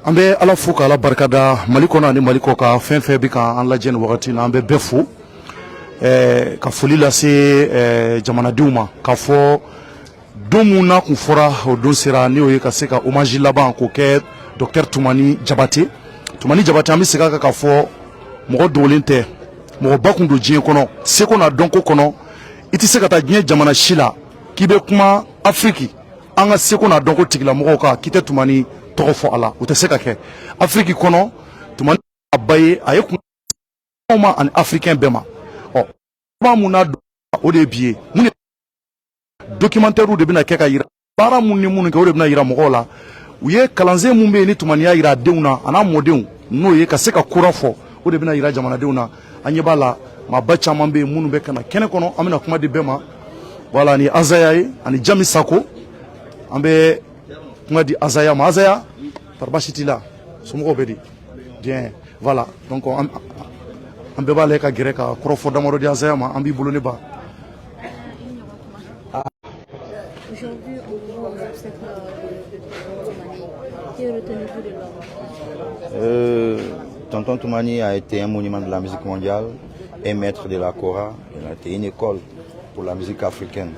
an bɛ ala fo k'ala barikada Mali kɔnɔ ani Mali kɔ ka fɛn fɛn bɛ ka an lajɛ nin wagati na an bɛ bɛɛ fo ka foli lase jamanadenw ma k'a fɔ don mun na kun fɔra o don sera n'o ye ka se ka hommage laban k'o kɛ Dr Tumani Jabate an bɛ segin a kan k'a fɔ mɔgɔ dogolen tɛ mɔgɔ ba kun don diɲɛ kɔnɔ seko n'a dɔnko kɔnɔ i tɛ se ka taa diɲɛ jamana si la k'i bɛ kuma Afriki an ka seko n'a dɔnko tigilamɔgɔw kan k'i tɛ Tumani tɔgɔ fɔ a la o tɛ se ka kɛ Afriki kɔnɔ Tumani a ba ye a ye kun ma ani africain bɛɛ ma kuma mun n'a o de ye bi ye mun documentaire de bɛna kɛ ka yira baara mun ni minnu kɛ o de bɛna yira mɔgɔw la u ye kalansen mun bɛ yen ni Tumani y'a yira a denw na a n'a mɔdenw n'o ye ka se ka kura fɔ o de bɛna yira jamanadenw na an ɲɛ b'a la maaba caman bɛ yen minnu bɛ ka na kɛnɛ kɔnɔ an bɛna kuma di bɛɛ ma voilà ni Azaya ye ani Jami Sako an bɛ kuma di Azaya ma Azaya parabasi t'i la somɔgɔw bɛ di bien voilà donc an bɛɛ b'a la ka gɛrɛ ka kɔrɔfɔ damadɔ di Azaya ma an b'i bolo ne ba. Aujourd'hui, on voit cette qui retenez-vous de l'homme? Tonton Toumani a été un monument de la musique mondiale, un maître de la Kora, il a été une école pour la musique africaine.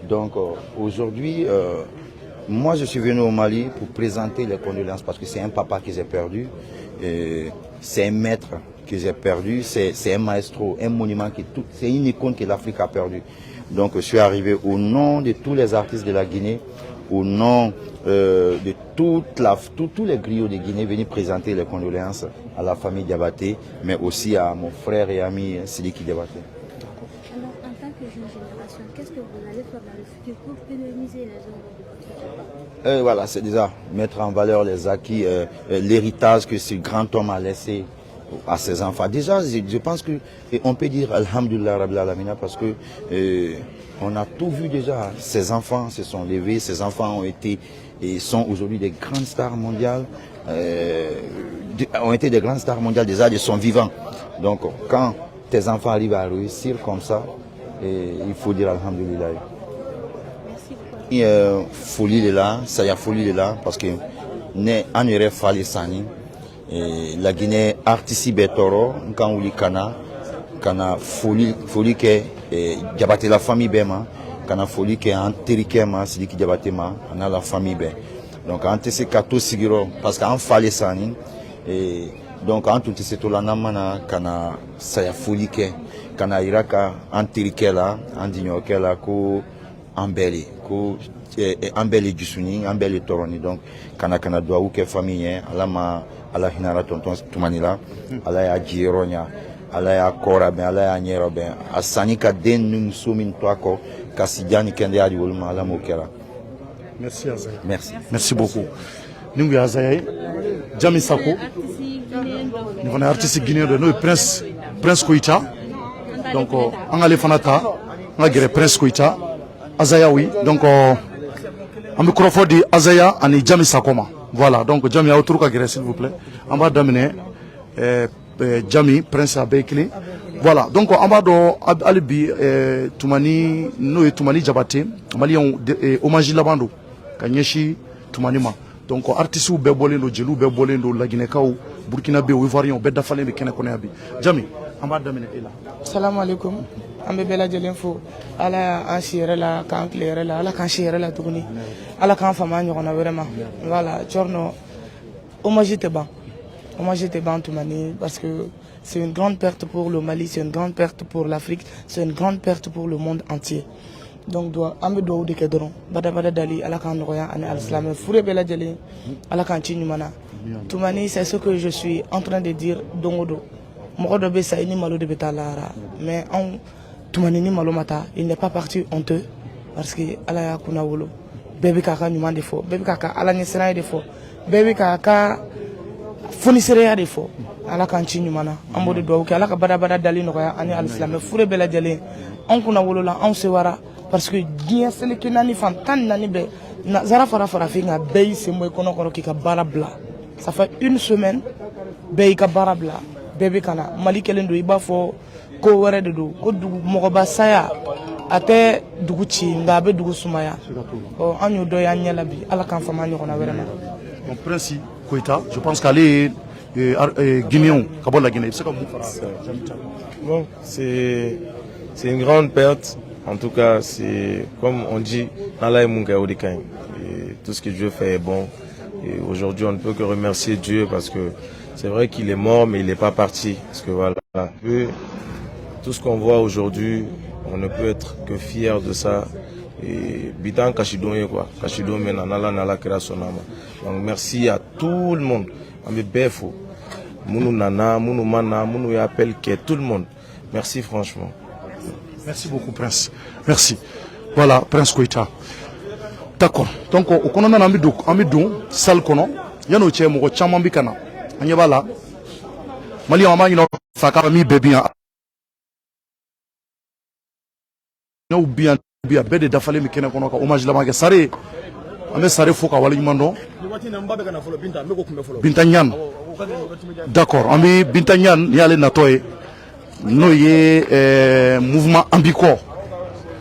Donc aujourd'hui, moi je suis venu au Mali pour présenter les condoléances parce que c'est un papa que j'ai perdu, c'est un maître que j'ai perdu, c'est un maestro, un monument, c'est une icône que l'Afrique a perdu. Donc je suis arrivé au nom de tous les artistes de la Guinée, au nom de tous les griots de Guinée venus présenter les condoléances à la famille Diabaté, mais aussi à mon frère et ami Sidiki Diabaté. Alors, en tant que jeune génération, qu'est-ce que vous allez faire dans le futur pour pérenniser les œuvres de votre papa? Voilà, c'est déjà mettre en valeur les acquis, l'héritage que ce grand homme a laissé à ses enfants. Déjà, je pense qu'on peut dire Alhamdulillah Rabbil Alamina parce que on a tout vu déjà. Ses enfants se sont levés, ses enfants ont été et sont aujourd'hui des grandes stars mondiales, ont été des grandes stars mondiales déjà, ils sont vivants. Donc quand tes enfants arrivent à réussir comme ça, il faut dire Alhamdulillah. Merci. Folie là, ça y a folie là parce que on aurait fallu sani. La Guinée artiste betoro quand on kana folie que Diabaté la famille bema kana folie que antérique ma Sidiki Diabaté ma ana la famille be donc ante se kato sigiro parce qu'en fallait sani et donc en tout ce tout la namana kana saya folie que kana iraka antérique là andinyo que là ko ambeli ko ambeli jusuni ambeli toroni donc kana doa ou que famille alama ala hinara tonton Toumani la ala ya jironya ala ya kora ben ala ya nyero ben asani ka den num sumin toako kasidjani kende ali wolma ala mokera. Merci Azaya. Merci beaucoup. Ningu Azaya Jami Sako nous on est artiste guinéen de nous Prince Koïta donc on a les fanata on a géré Prince Koïta Azaya oui donc on microphone di Azaya ani Jami Sakoma. Voilà, donc Jami a autour de s'il vous plaît. On va d'amener Jami, Prince Abekli. Voilà, donc on va dans Alibi, Toumani, nous et Toumani Diabaté, Mali ont hommage Labando, Kanyeshi, Toumani Ma. Donc artistes ou Bebolendo, Djelou Bebolendo, la Guinée-Kao, Burkina-Bé, Ivoirien, Bedafale, mais Kenakonabi. Jami, on va d'amener là. Salam alaikum. Ambe bela jelen fo ala an shire la kan claire la ala kan shire la tuguni ala kan fama ñogona vraiment voilà Tchorno hommage te ban Toumani parce que c'est une grande perte pour le Mali, c'est une grande perte pour l'Afrique, c'est une grande perte pour le monde entier. Donc ambe do de kedron bada dali ala kan noya ani al-islam foure bela jelen ala kan ci ñumana Toumani, c'est ce que je suis en train de dire dongodo mokodo be sa ini malo de betalara mais on Toumani ni malomata, il n'est pas parti honteux parce que ala ya kuna wolo bébé kaka nyuma defo bébé kaka ala ni sena defo bébé kaka fonisere defo ala kan ci nyuma na ambo de do ke ala ka bada dali no ya ani al-islam foure bela jale on kuna wolo la on se wara parce que dia sele ke nani fantan nani be na zara fara finga bey se moy kono ki ka barabla ça fait une semaine bey ka barabla bébé kana mali kelendo iba fo ko wɛrɛ de do ko dugu mɔgɔba saya a tɛ dugu ci nka a bɛ dugu sumaya an y'o dɔ y'an ɲɛ la bi ala k'an fama ɲɔgɔn na wɛrɛ ma. Prince Koïta, je pense qu'elle est guinéen, la Guinée. Bon, c'est une grande perte. En tout cas, c'est comme on dit, tout ce que Dieu fait est bon. Et aujourd'hui, on ne peut que remercier Dieu parce que c'est vrai qu'il est mort, mais il n'est pas parti. Parce que voilà, tout ce qu'on voit aujourd'hui, on ne peut être que fier de ça. Et bitan kashidonye quoi, kashidon menanala nala kerasonama. Donc merci à tout le monde. Ambe befo, munu nana, munu mana, munu appel que tout le monde. Merci franchement. Merci beaucoup Prince. Merci. Voilà Prince Koïta. D'accord. Donc au kono na amidou sal kono yano che mo chama mbikana. Anya bala. Mali ama nyino fakara mi baby. No bien bien bede dafale mi kene kono ka hommage la ma sare. Ame sare foka wala nyimando. Binta Nyan. D'accord. Ami Binta Nyan yale natoye. No ye mouvement Ambico.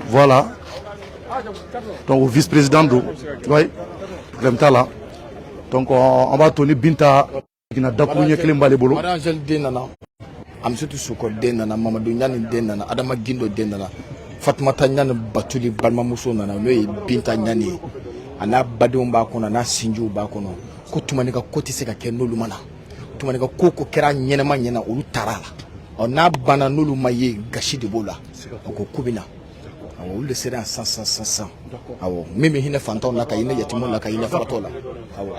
Voilà. Donc au vice-président do. Oui. Comme là. Donc on va tourner Binta qui n'a d'accourir que les balles bolo. Angel Denana. Amsutu Soko Denana, Mamadou Nyan Denana, Adama Gindo Denana. Fatmata Nyan Batuli Balma Muso Nana, Binta Nyani. Ana Badumba Kona, na Sinju Bakono. Kotumanika Kotiseka Keno Lumana. Tumanika Koko Kera Nyenama Nyana Ulu Tarala. On a bananulu maye gashi de bola. Oko kubina. Awo le sera 100. Awo mimi hina fanton la kayine yatimo la kayine fatola. Awo.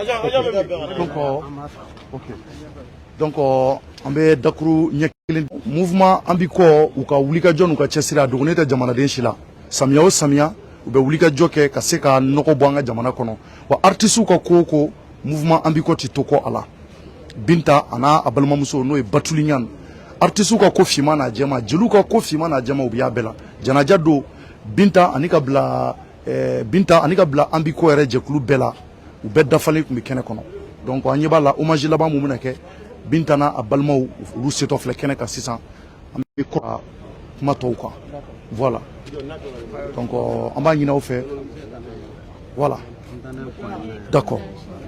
Donc ambe dakru nyekelen mouvement ambiko uka wulika jon uka chesira dogoneta jamana den shila. Samia o samia ube wulika joke kaseka noko bwanga jamana kono. Wa artiste uka koko mouvement ambiko titoko ala. Binta ana abalma muso no e batulinyan. Artisu ka kofi mana jema jelu ka kofi mana jema ubiya bela janaja do binta anika bla ambiko ere jekulu bela u be dafali ku kene kono donc anyi bala hommage laba mu munake binta na abalma u seto fle kene ka 600 ambiko kuma to quoi voilà donc on va nyina au fait voilà d'accord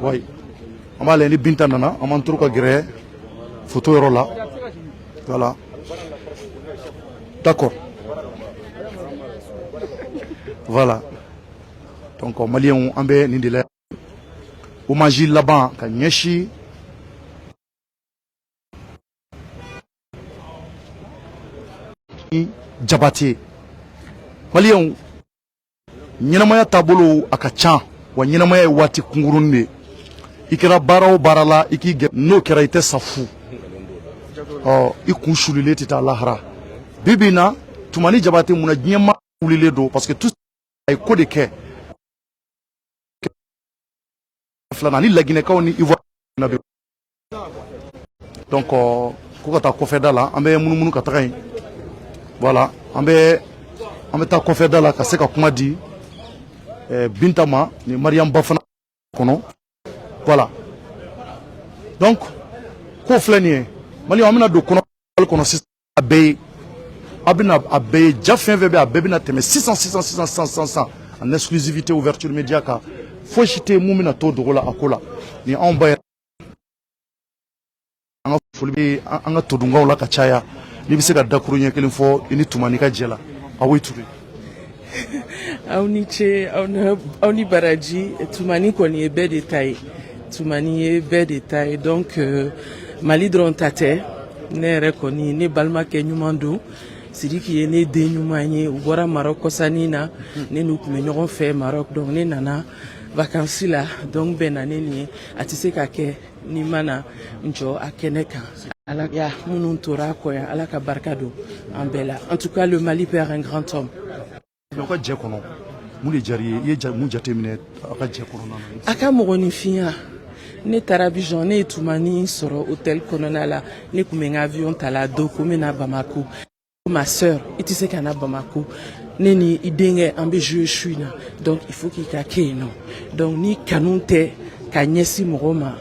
oui on va aller binta nana on m'entoure ka gré photo yoro là. Voilà. D'accord. Voilà. Donc, au Mali, on a un hommage là-bas, Kanyeshi. Jabate. Mali, on a tabolo akacha. Wa nyinamaya wati kungurunde. Ikira bara o barala, iki no kera ite safu. Ikunshulile tita lahara bibina tumani jabate muna nyema ulile do parce que tout ay ko de ke flana ni lagine ka oni ivoire na be donc ko ta ko fedala ambe munu ka train voilà ambe ta ko fedala ka se ka kuma di bintama ni Mariam Bafana kono voilà donc ko flanier Mali amina do kono abe abina abe jafin vebe abebina teme 600 en exclusivité ouverture média ka faut chiter mumina to dogola akola ni amba anga fulbi anga to dunga wala ka chaya ni biseka dakuru nyekele fo ini tumanika jela aweturi Auniche auni baraji tumani koni ebe détail tumani ebe détail donc Mali dron tate ne rekoni ne balma ke nyumando sidiki ye ne de nyumanye ubora Maroc kosanina ne nous me nyoron fait Maroc donc ne nana vacances là donc benane ni atise ka ke ni mana njo akeneka ala ya munun tora ko ya ala ka barkado en bella en tout cas le Mali perd un grand homme ko je kono muli jari ye mu jatemine aka je kono nana aka mogoni fiya ne Tarabijan ne tumani soro hôtel Kononala ne kumenga avion tala do kumena Bamako ma sœur itise kana Bamako ne ni idenge ambe je suis na donc il faut qu'il kake non donc ni kanunte kanyesi moroma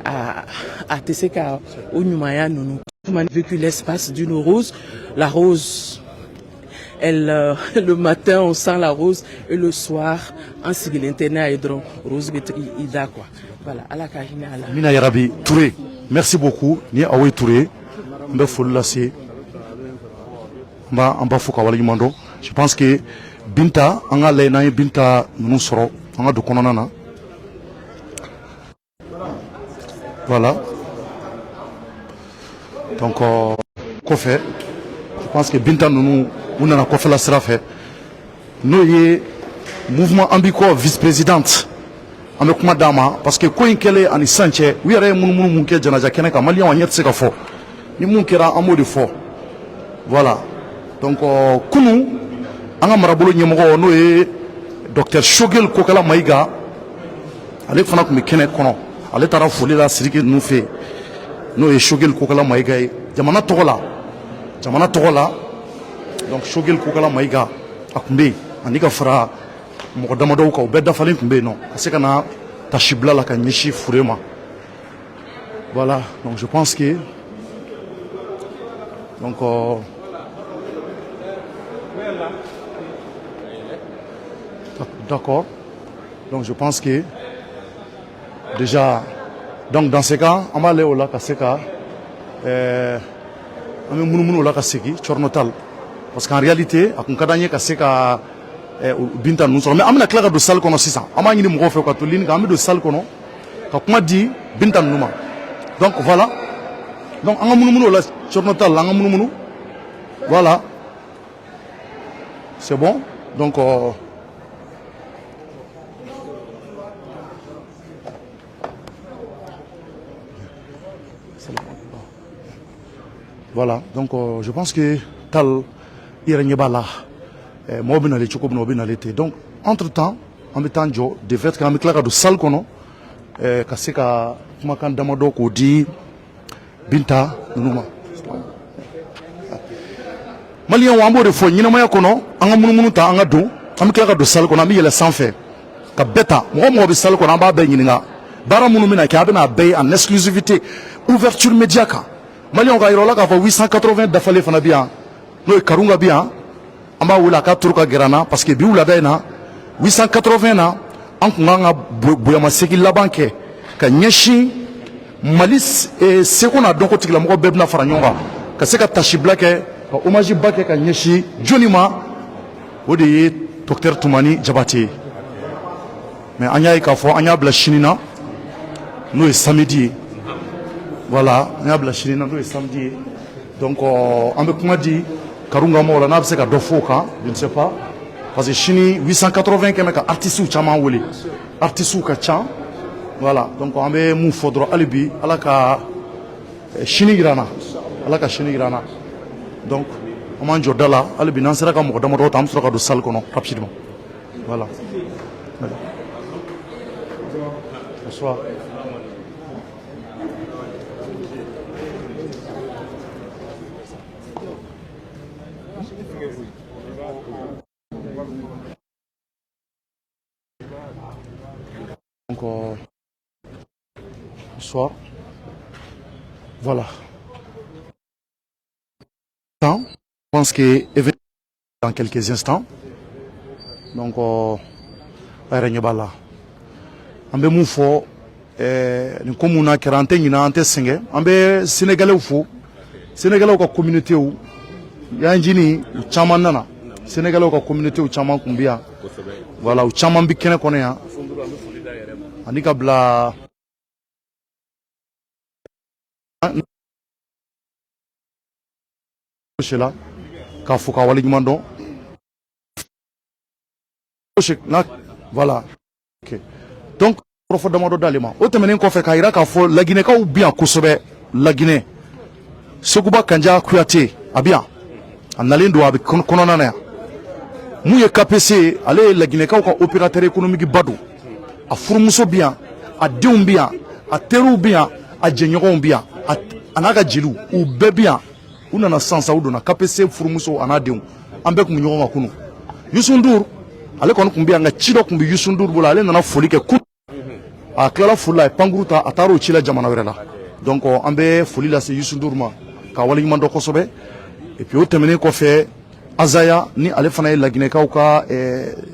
a teseka onyumaya nunu tumani vécu l'espace d'une rose la rose elle le matin on sent la rose et le soir en sigilentena hydro rose betri ida quoi voilà ala ka hinɛ a la Mina Yarabi Touré, merci beaucoup. Ni Awe Touré, mbe folie la c'est mba fo ka waliɲuman. Je pense que Binta anga lena Binta nous soro anga do konona na. Voilà. Donc Kofé, je pense que Binta nous on a Kofé la sera fait. Nous y mouvement Ambiko vice-présidente. Ame kuma dama parce que ko in kele ani sanche wi yare mun ke janaja kene ka malian wa nyetse ka fo ni mun kera amo de fo voilà donc kunu anga marabolo nyemogo no e docteur Shogel Kokala Maiga ale fana kuma kene kono ale tara foli la sirike nu fe no e Shogel Kokala Maiga jamana togola donc Shogel Kokala Maiga akumbe anika fara mɔgɔ damadɔw ka u bɛɛ dafalen tun bɛ yen nɔ ka se ka na tasibila la ka ɲɛsin fure ma voilà donc je pense que donc d'accord donc je pense que déjà donc dans ce cas on va aller au lac ka se ka an bɛ munumunu o la ka segin Cɔrɔnɔtal parce qu'en réalité a kun ka d'an ye ka se ka Binta nous sommes mais amina kila ka do salle kono sisan ama ñini mo fe ko to lini ka am do salle kono ka kuma di Binta numa donc voilà donc anga munu la Cɔrɔnɔtal anga munu voilà c'est bon donc voilà donc je pense que tal irenyeba là donc entre temps en mettant jo de fait quand on de salle kono ka se ka kuma kan damado ko di Binta numa malien wa ambo de fo nyina maya kono anga munumunu ta anga do am kila do salle kono am yele sans fait ka beta mo be salle kono ba be nyina bara munumina ka bena be en exclusivité ouverture médiaca malien ga irola ka fo 880 dafale fana bien no karunga bien amba wula ka turka gerana parce que bi wula dayna 880 na an kunga boyama seki labanke ka nyeshi malis et sekona donc tigla moko bebna faranyonga ka seka tashibla ke ka hommage bake ka nyeshi jonima odi docteur Toumani Jabate mais anya ka fo anya bla chinina no est samedi voilà anya bla chinina no est samedi donc ambe kuma di Karunga Mola n'a pas se ka dofoka je ne sais pas parce que chini 880 km artistes chama wole artistes ka chan voilà donc on be mu fodro alibi ala ka chini girana donc on mange dala alibi nan sera ka mo damo tam sera ka do sal kono rapidement voilà bonsoir donc bonsoir voilà je pense que dans quelques instants donc ayrenyebala ambe mu fo ni komuna kerante nyina ante senge ambe sénégalais fo sénégalais ka communauté ou yanjini chama nana sénégalais ka communauté ou chama kumbia voilà ou chama mbikene kone ya anika bla là ka fo ka wali nyumando voilà ok donc profondément dalima o temenen ko fe ka ira ka fo la Guinée ka ou bien kosobe la Guinée Seguba Kanja Kouyaté abia analindo abi konona na mu ye KPC ale la Guinée ka opérateur économique badu a furmuso bien a deum bien a teru bien a jenyogon bien anaga jilu ou be bien una na sansa udona KPC furmuso anadeum ambe kum nyogon makunu Youssou Ndour ale kon kumbia nga chido kumbi Youssou Ndour bula ale nana foli ke ku a klara fulla e panguruta ataro chila jamana werela donc ambe foli la se Youssou Ndour ma ka wali mando kosobe et puis o temene ko fe Azaya ni ale fana la Guinée ka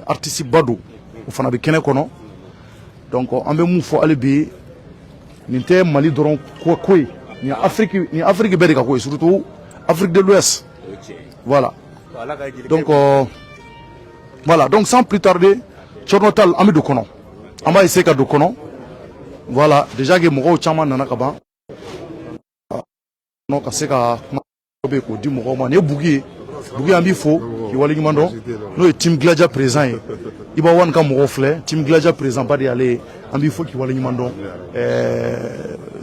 artiste badu o fana be kene kono Donc an bɛ mun fɔ hali bi nin tɛ Mali dɔrɔn ko ye nin Afrique bɛɛ de ka ko ye surtout Afrique de l'Ouest. Voilà. Donc voilà, donc sans plus tarder Thierno Tall an bɛ don kɔnɔ an b'a essayer ka don kɔnɔ. Voilà, déjà que mɔgɔw caman nana ka ban ka se ka kuma bɛ k'o di mɔgɔw ma nin ye Bugi ye. Bugi an b'i fo k'i waleɲuman dɔn n'o ye Team Gladia président ye Iba Wane ka mɔgɔw filɛ Team Gladia président ba de y'ale ye an b'i fo k'i waleɲuman dɔn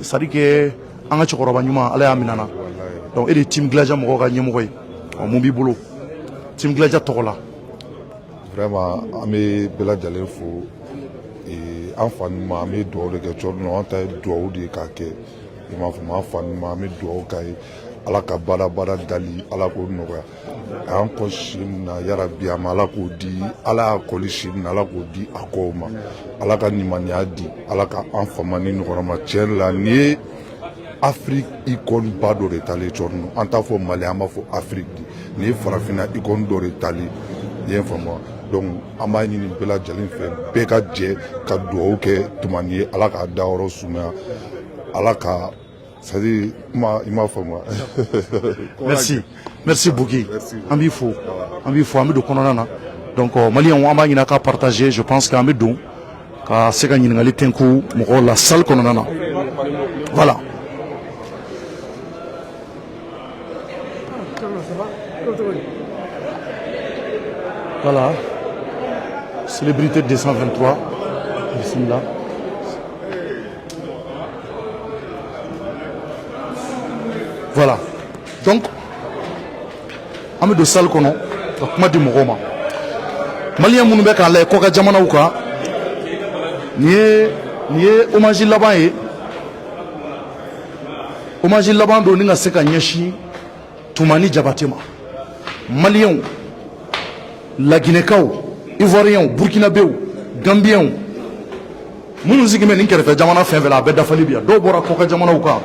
c'est à dire que an ka cɛkɔrɔba ɲuman Ala y'a minɛ na donc e de ye Team Gladia mɔgɔw ka ɲɛmɔgɔ ye mun b'i bolo Team Gladia tɔgɔ la. Vraiment an bɛ bɛɛ lajɛlen fo an fa ninnu ma an bɛ dugawu de kɛ Thierno an ta ye dugawu de ye k'a kɛ i m'a faamu an fa ninnu ma an bɛ dugawu k'a ye Ala ka baara dali Ala k'o nɔgɔya a y'an kɔ si min na yarabi a ma Ala k'o di Ala y'a kɔli si min na Ala k'o di a kɔw ma Ala ka limaniya di Ala ka an fama ni ɲɔgɔn ma tiɲɛ la nin ye Afrique icône ba dɔ de talen Thierno an t'a fɔ Mali an b'a fɔ Afrique di nin ye farafinna icône dɔ de talen i ye n faamu donc an b'a ɲini bɛɛ lajɛlen fɛ bɛɛ ka jɛ ka dugawu kɛ Tumani ye Ala k'a dayɔrɔ sumaya Ala ka c'est-à-dire il m'a fait moi. Merci Bugi. An b'i fo an bɛ don kɔnɔna na donc Maliyɛnw an b'a ɲini a ka partager je pense qu'an bɛ don ka se ka ɲininkali tɛnku mɔgɔw la salle kɔnɔna na voilà. Voilà, célébrité 223, bismillah. Voilà, donc, an bɛ don salle kɔnɔ ka kuma di mɔgɔw ma. Maliyɛn minnu bɛ k'a lajɛ kɔkan jamanaw kan, nin ye hommage laban ye. Hommage laban don ni ka se ka ɲɛsin Tumani Jabate ma. Maliyɛnw, Laginɛkaw, Ivoiriens, Burkinabéw, Gambiens, minnu sigilen bɛ nin kɛrɛfɛ jamana fɛn fɛn la a bɛɛ dafali bi yan. Dɔw bɔra kɔkan jamanaw kan,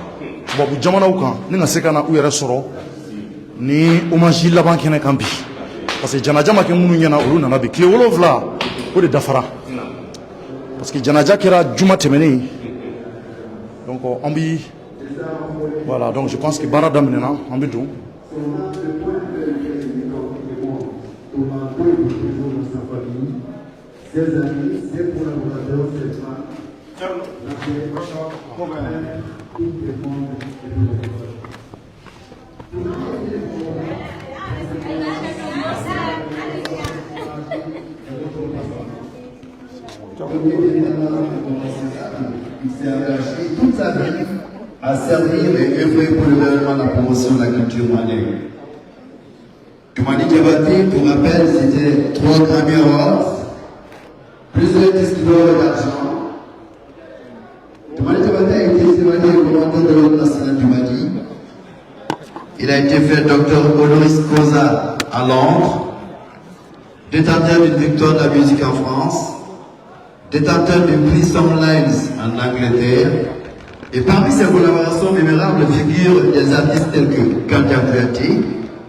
tubabu jamanaw kan, ni ka se ka na u yɛrɛ sɔrɔ ni hommage laban kɛnɛ kan bi. Parce que janaja ma kɛ minnu ɲɛna olu nana bi. Tile 7 o de dafara. Parce que janaja kɛra juma tɛmɛnen. Donc an bi voilà, donc je pense que baara daminɛna an bɛ don. Ses amis, ses collaborateurs, ses femmes, il s'est engagé toute sa vie à servir et œuvrer pour le développement de la promotion de la culture malienne. Tumani Jabate, pour rappel, c'était 3 Grammy Awards, plusieurs disques d'or et d'argent. Tumani Jabate a été célébré commandant de l'Ordre national du Mali. Il a été fait docteur honoris causa à Londres, détenteur d'une victoire de la musique en France, détenteur du prix Songlines en Angleterre, et parmi ses collaborations mémorables figurent des artistes tels que Kandia Kouyaté,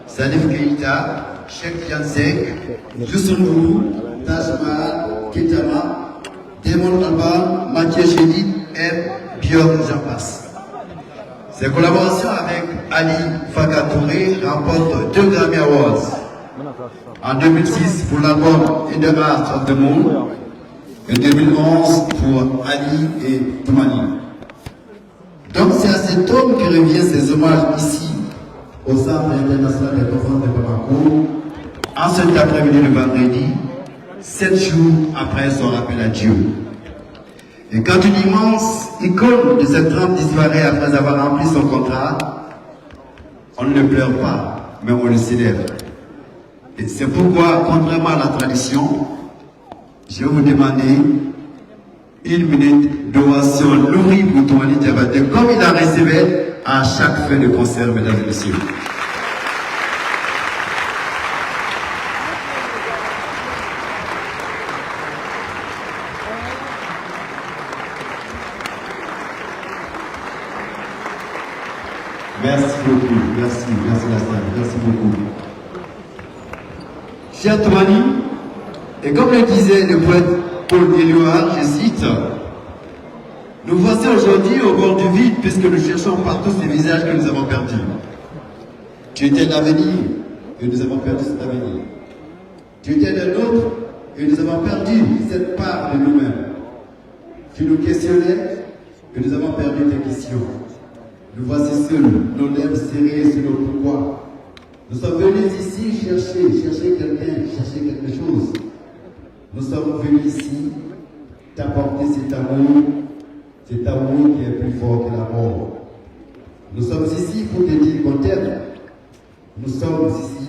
Salif Keïta, Cheikh Yansek, Youssou N'Dour, Taj Mahal, Ketama, Damon Albarn, Mathieu Chédid et Björk, j'en passe. Ses collaborations avec Ali Farka Touré remportent 2 Grammy Awards. En 2006 pour l'album In the Heart of the Moon, et 2011 pour Ali et Tumani. Donc c'est à cet homme que revient ces hommages ici au Centre international des conférences de Bamako, en cet après-midi le vendredi, 7 jours après son rappel à Dieu. Et quand une immense icône de cette trempe disparaît après avoir rempli son contrat, on ne pleure pas, mais on le célèbre. Et c'est pourquoi, contrairement à la tradition, je vais vous demander 1 minute d'ovation nourrie pour Tumani Jabate, comme il a recevé à chaque fin de concert, mesdames et messieurs. Merci beaucoup, merci Lassane, merci beaucoup. Cher Tumani, et comme le disait le poète Paul Éluard, je cite, Nous voici aujourd'hui au bord du vide puisque nous cherchons partout ces visages que nous avons perdus. Tu étais l'avenir et nous avons perdu cet avenir. Tu étais le nôtre et nous avons perdu cette part de nous-mêmes. Tu nous questionnais et nous avons perdu tes questions. Nous voici seuls, nos lèvres serrées sur nos pourquoi. Nous sommes venus ici chercher quelqu'un, chercher quelque chose. Nous sommes venus ici t'apporter cet amour qui est plus fort que la mort. Nous sommes ici pour te dire qu'on t'aime. Nous sommes ici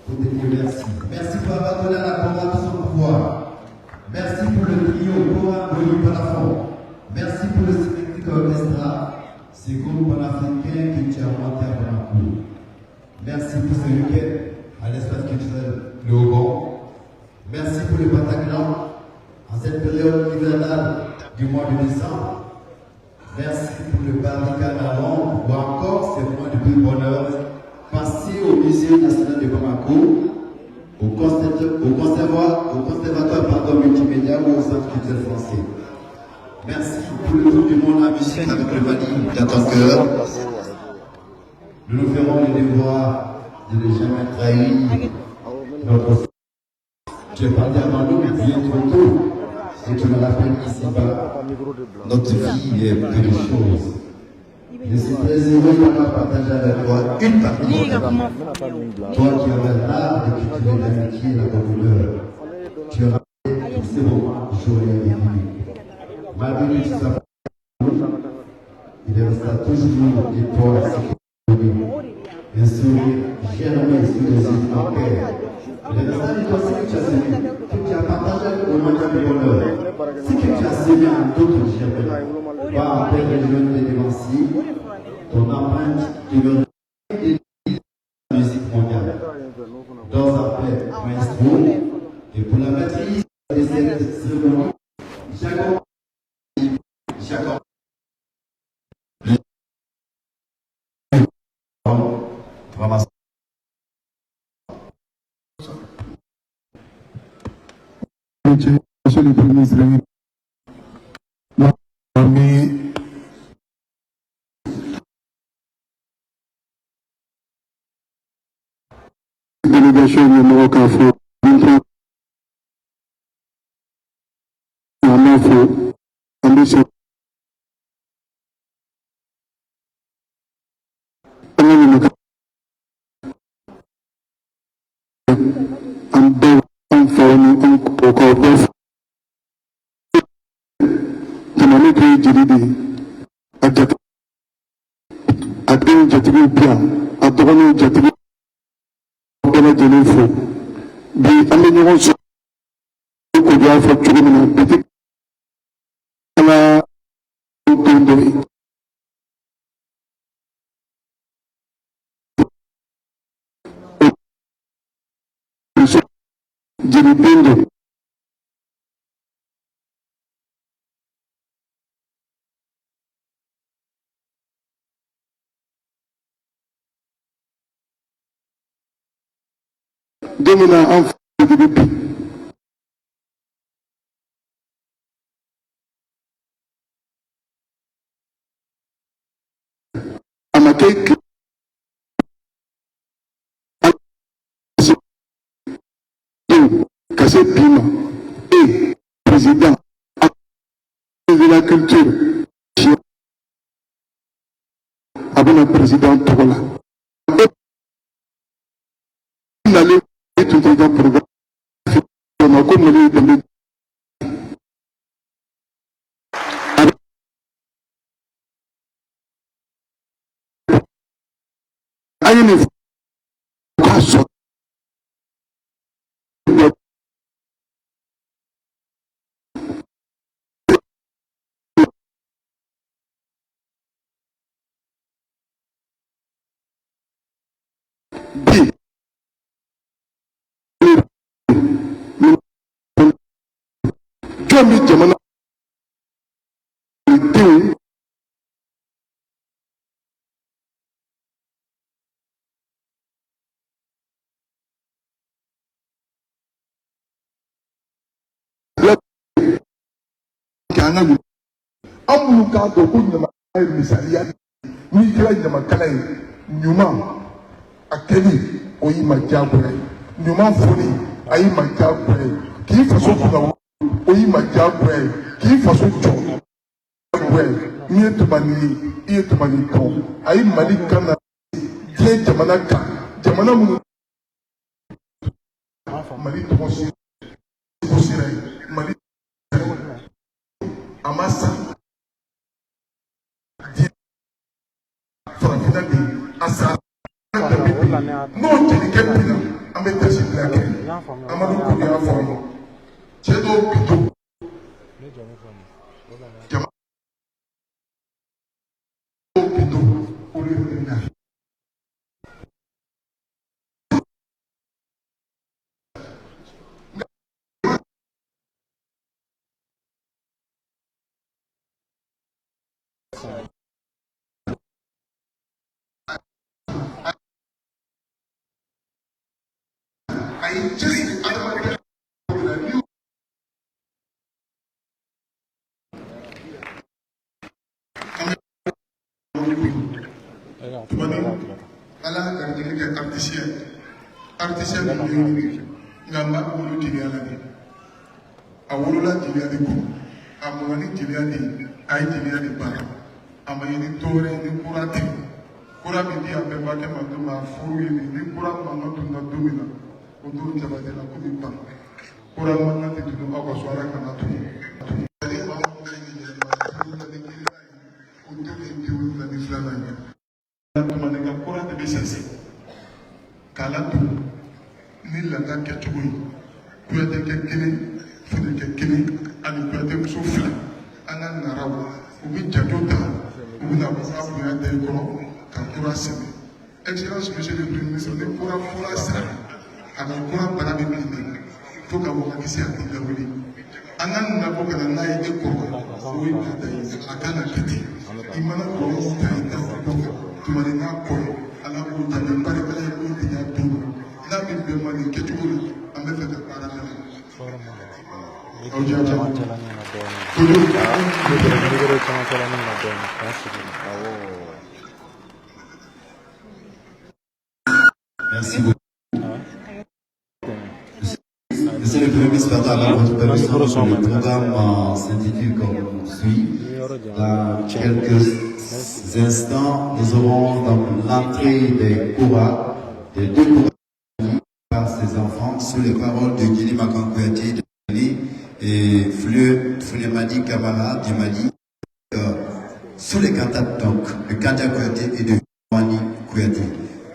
pour te dire merci. Merci pour avoir donné à la parole de son pouvoir. Merci pour le trio pour un par la fond. Merci pour le Symétrique Orchestra, ce groupe panafricain que tu as monté à Bamako. Merci pour ce week-end à l'espace culturel Le Haut. Merci pour le Bataclan en cette période hivernale du mois de décembre. Merci pour le Barricade à Londres ou encore ces mois de plus bonheur passés au Musée national de Bamako, au conservatoire multimédia ou au Centre culturel français. Merci pour le tour du monde à la musique avec le Mali dans ton cœur. Nous nous ferons le devoir de ne jamais trahir notre. Tu es parti avant nous bien trop tôt. Et tu me rappelles ici-bas, notre vie est peu de choses. Je suis très heureux d'avoir partagé avec toi une partie de ta vie. Toi qui avais l'art de cultiver l'amitié et la bonne humeur. Tu as rappelé tous ces moments joyeux et vécus. Malgré tout ça, il restera toujours de toi un sourire germé sur les yeux de ton cœur. Il restera de toi ce que tu as semé, que tu as partagé avec le monde de bonheur. Ce que tu as semé en d'autres germés. Pas après les jeunes des dévanciers, ton empreinte demeure la musique mondiale. Dans un paix maestro, et pour la maîtrise de cette cérémonie, Jacob. Monsieur le Premier ministre, délégation du Maroc à Faux, ambition. Et président de la culture, avec le président Togola. On allait tout un programme. On a comme an minnu k'a dɔn ko ɲamakala ye misaliya de ye n'i kɛra ɲamakala ye ɲuman a kɛli o y'i ma diyagoya ye ɲuman foli a y'i ma diyagoya ye k'i faso kunna o y'i ma diyagoya ye k'i faso jɔ diyagoya ye n'i ye Tumani ye i ye Tumani dɔn a ye Mali kan na diɲɛ jamana kan jamana minnu Mali tɔgɔ sera ye Mali a ma sa farafinna bi a sa n'o jelikɛ binna an bɛ tasi bila kɛ Amadu Kone y'a fɔ an ye cɛ dɔw bi to jama dɔw bi to olu ye bɛ na a ye jeli adamadenya Tumani ala ka garijɛgɛ kɛ artisiyɛn min bɛ yen nka n b'a wolo jeliya la de a wolola jeliya de kɔnɔ a mɔna ni jeliya de ye a ye jeliya de baara a ma ye ni dɔwɛrɛ ye ni kura tɛ kura min di a bɛnbakɛ ma don min a furu ye nin ni kura mankan tunna don min na o don Jabate la ko bɛ ban kura mankan tɛ tunu aw ka so ala kana tunu ale maa min ka ɲi yɛlɛma ni kelen o don ye 72 ye Tumani ka kura de bɛ sɛnsɛn k'a ladon ni laada kɛcogo ye Kuyatɛ kɛ kelen Fode kɛ kelen ani Kuyatɛ muso 2 an ka naraw u bɛ jajo ta u bɛna kura bonya da i kɔrɔ ka kura sɛbɛn excellence monsieur le premier ministre ni kura fɔra sira a ka kura bara bɛ minɛ fo ka wagati se a tɛ lawuli an ka nabɔ ka na n'a ye e kɔrɔ o ye nata ye a kan ka kɛ ten i mana kɔrɔ ta i ta kɔfɛ Tumani n'a kɔrɔ ala k'o jaabi barikala ye k'o tigiya don n'a min bɛn ma nin kɛcogo la an bɛ fɛ ka baara kɛ aw jaabi Merci beaucoup. Monsieur le Premier ministre, pardon, votre permission, le programme s'intitule comme suit. Dans quelques instants, nous aurons donc l'entrée des Koura, des 2 Koura par ses enfants, sous les paroles de Guéli Makan Kouyaté de Mali et Founemadi Kamara du Mali, sous les cantates donc de Kanja Kouyaté et de Mani Kouyaté.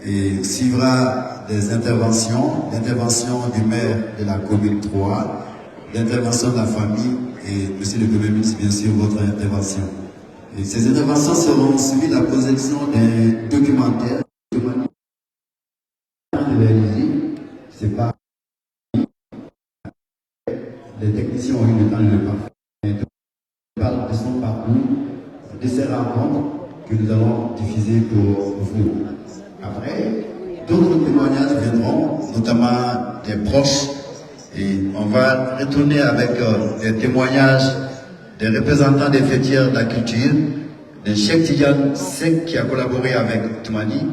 Et suivra des interventions, l'intervention du maire de la commune 3, l'intervention de la famille et monsieur le Premier ministre, bien sûr, votre intervention. Et ces interventions seront suivies de la projection d'un documentaire c'est pas les techniciens ont eu le temps de le faire. On parle de son parcours, de ces rencontres que nous allons diffuser pour vous. Après, d'autres témoignages viendront, notamment des proches, et on va retourner avec des témoignages des représentants des fêtières de la culture, de Cheikh Tidiane Seck qui a collaboré avec Tumani,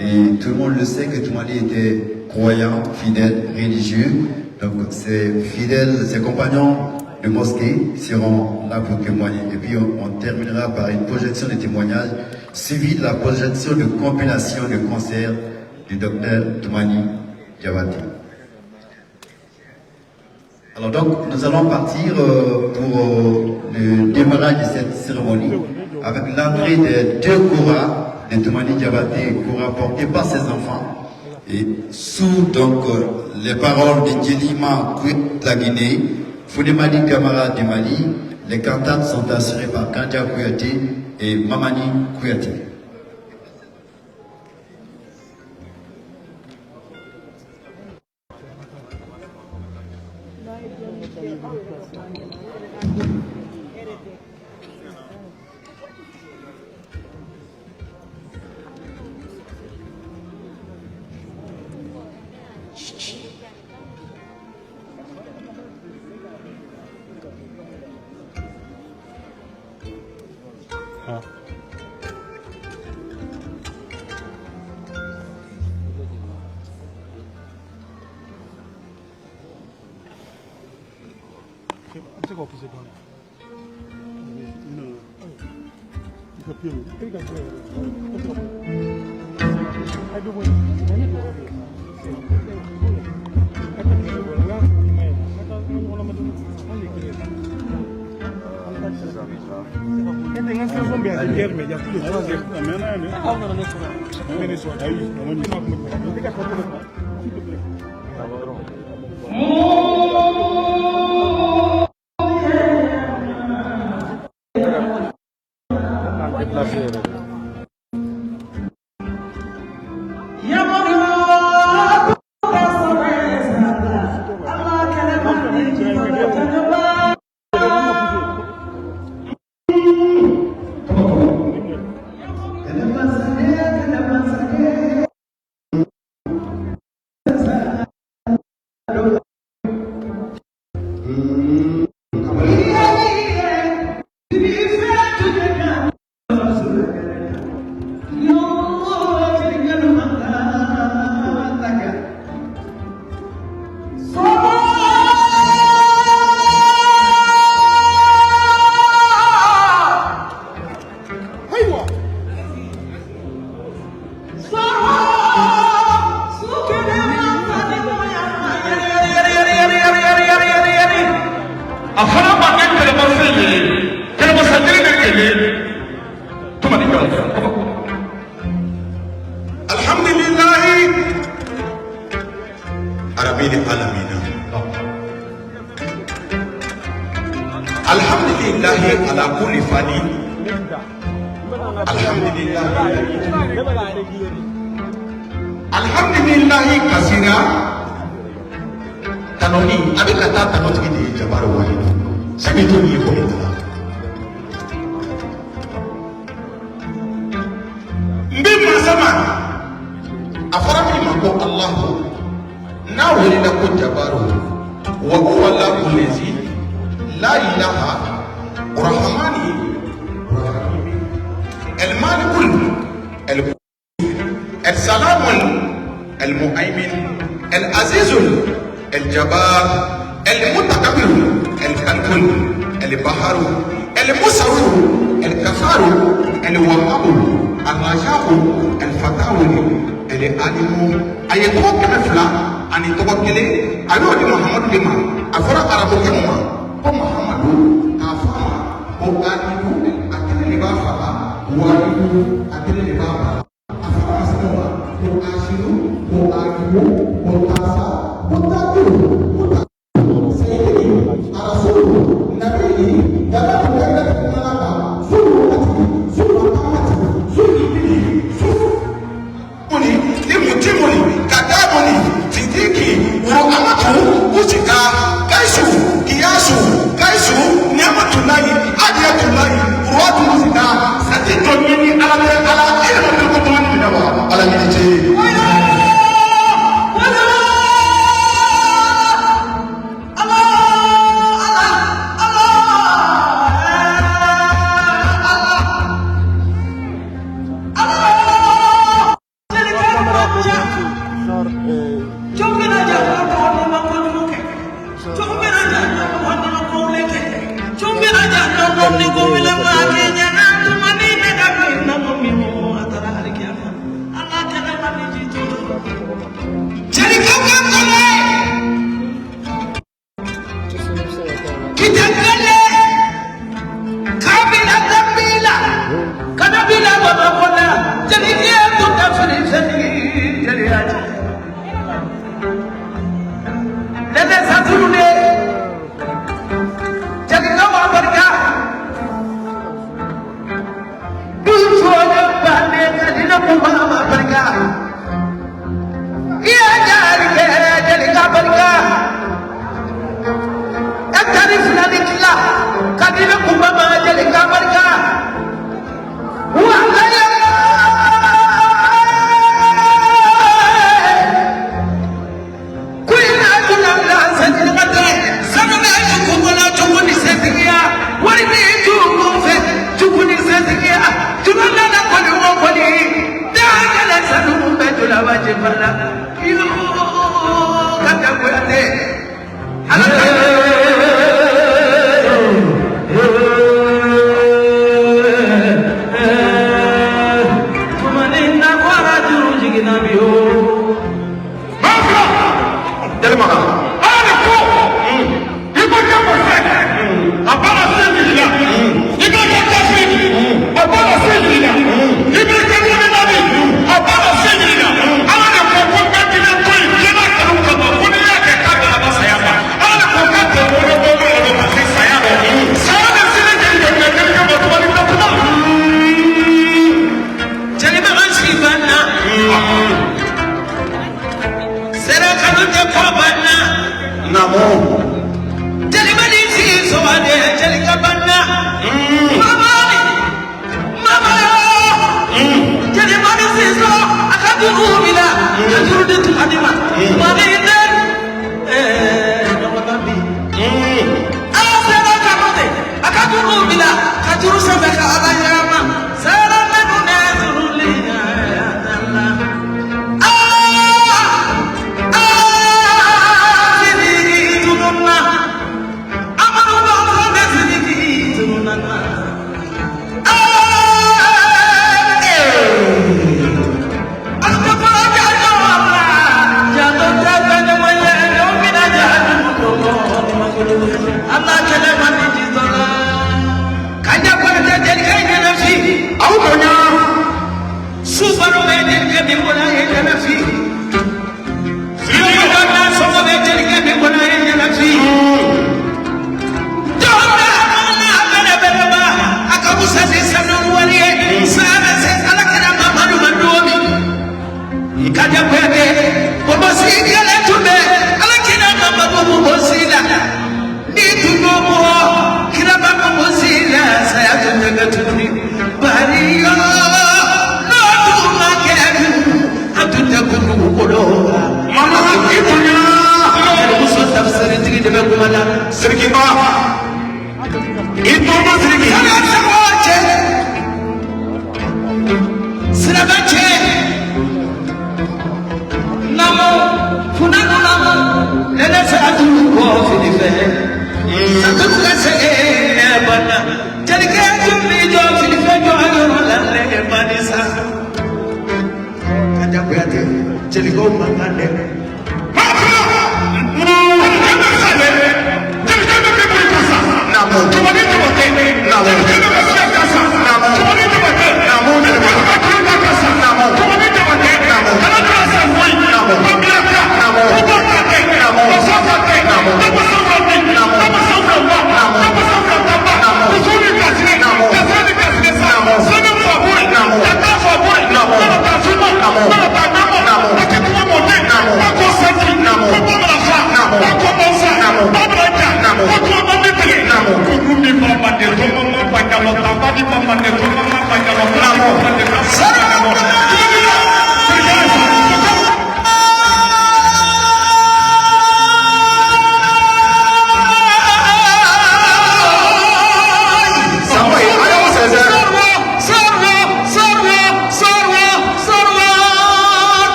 et tout le monde le sait que Tumani était croyant, fidèle, religieux, donc ses fidèles, ses compagnons de mosquée seront là pour témoigner. Et puis on terminera par une projection de témoignages suivie de la projection de compilation de concerts du docteur Tumani Diabaté. Alors donc nous allons partir pour le démarrage de cette cérémonie avec l'entrée des 2 Koura de Tumani Diabaté, Koura porté par ses enfants et sous donc les paroles de Djelima Kouyaté de la Guinée, Founemadi Kamara du Mali. Les cantates sont assurées par Kanja Kouyaté et Mamani Kouyaté. Barika, namo jeli mani si so ade jeli kabana mama jeli mani si so akadu bila akadu de adima mani den no babi akadu bila kajuru sabaka alayama sara menune zuliya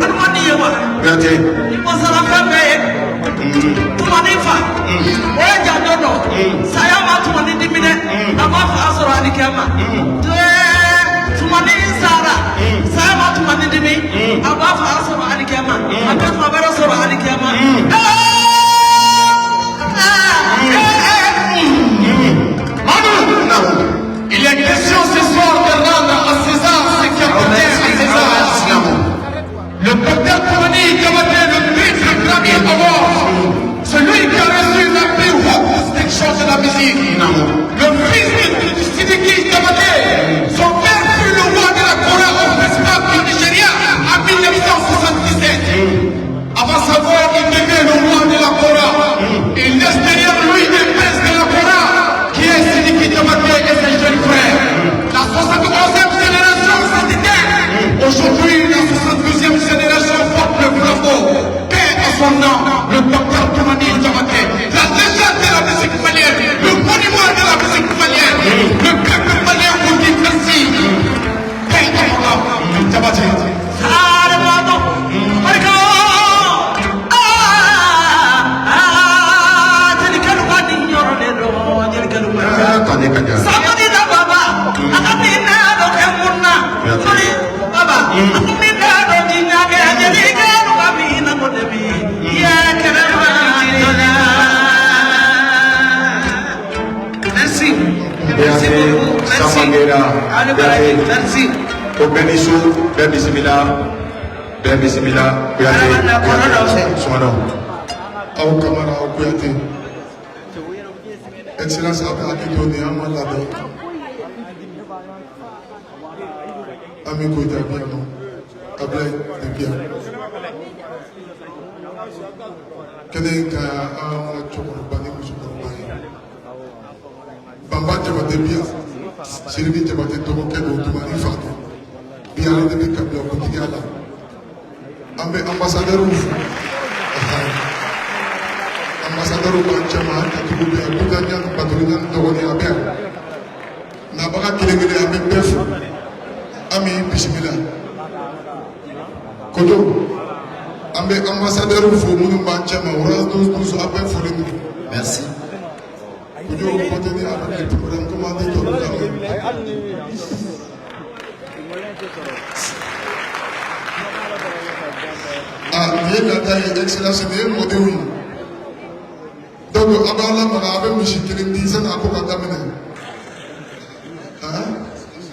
Almani yawa Kuyate. Ibosara Febe, Tumanifa, Oja Dodo, Sayama Tumani Dimine, Amafa Asura Anikema, Tumani Sara, Sayama Tumani Dimi, Amafa Asura Anikema, Amafa Asura Anikema. Il y a question ce soir de rendre à César ce qui appartient à César. Le docteur Toumani Diabaté, le prix du Grammy Award, celui qui a reçu la plus haute distinction de la musique. Le fils de Sidiki Diabaté, son père fut le roi de la Corée au festival du Nigeria en 1977. Avant sa mort, il devient le roi de la Corée. Il laisse derrière lui des princes de la Corée, qui est Sidiki Diabaté et ses jeunes frères. La 71e génération s'est éteinte. Aujourd'hui, la 72e génération porte le flambeau. Paix à son nom, le docteur Toumani Diabaté. La légende de la musique malienne, le monument de la musique malienne. Le peuple malien vous dit merci. Paix à son nom, Diabaté. Merci. Au Bénissou, Père Bismillah, Père Bismillah, Kuyate, Soumano. Au Kamara, au Kuyate. Excellence, après la donné à moi là-bas. Ami Kouita, bien non. Ablay, de bien. Kedeka, à Chokorobani, Chokorobani. Bamba Diabaté bien. Sylvie Diabaté Tomoke de Toumani Fatou. Bien de Kabila Kotigala. Ambassadeur Ouf. Ambassadeur Obanchama, Katiboubé, Bougagnan, Patronian, Dogoni Abel. Nabaka Kilengele avec Bef. Ami Bismillah. Kodo. Ambe ambassadeur Ouf, Mounou Banchama, Oras 12 Abel Folim. Merci. Kodo, continuer avec les programmes commandés de il y a une excellence de modèle. Donc, avant la musique, il y a une dizaine à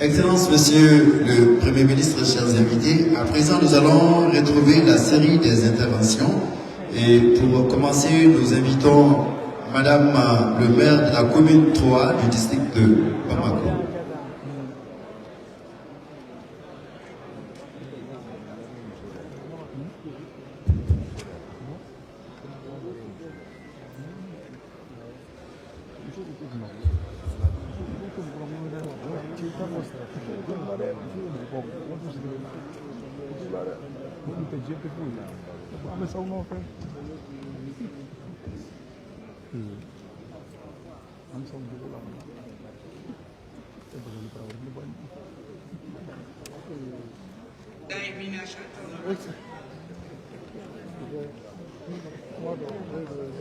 Excellence, Monsieur le Premier ministre, chers invités, à présent nous allons retrouver la série des interventions. Et pour commencer, nous invitons Madame le maire de la commune 3 du district de Bamako.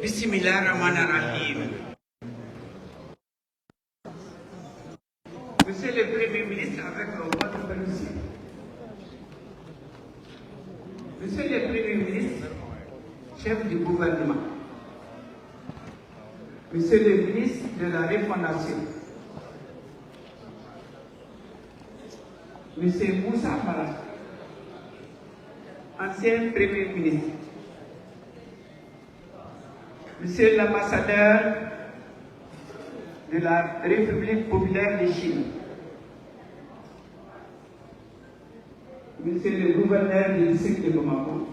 Bismillahirrahmanirrahim. Monsieur le Premier ministre, avec votre permission. Monsieur le Premier ministre, chef du gouvernement. Monsieur le ministre de la Refondation. Monsieur Moussa Farah, ancien Premier ministre. Monsieur l'ambassadeur de la République populaire de Chine, Monsieur le gouverneur du district de Bamako,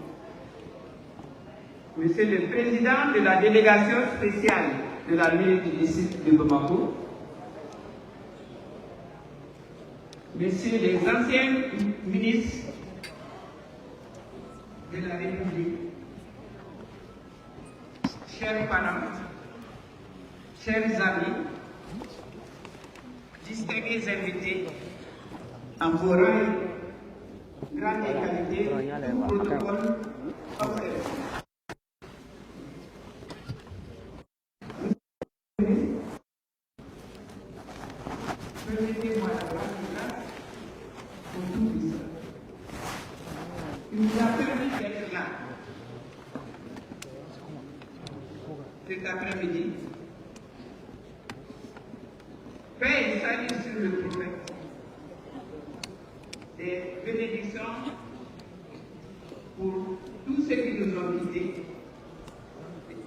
Monsieur le président de la délégation spéciale de la mairie du district de Bamako, Messieurs les anciens ministres de la République, chers parents, chers amis, distingués invités, en vos rangs, grande qualité, tout protocole, cet après-midi. Paix et salut sur le prophète. Des bénédictions pour tous ceux qui nous ont quittés.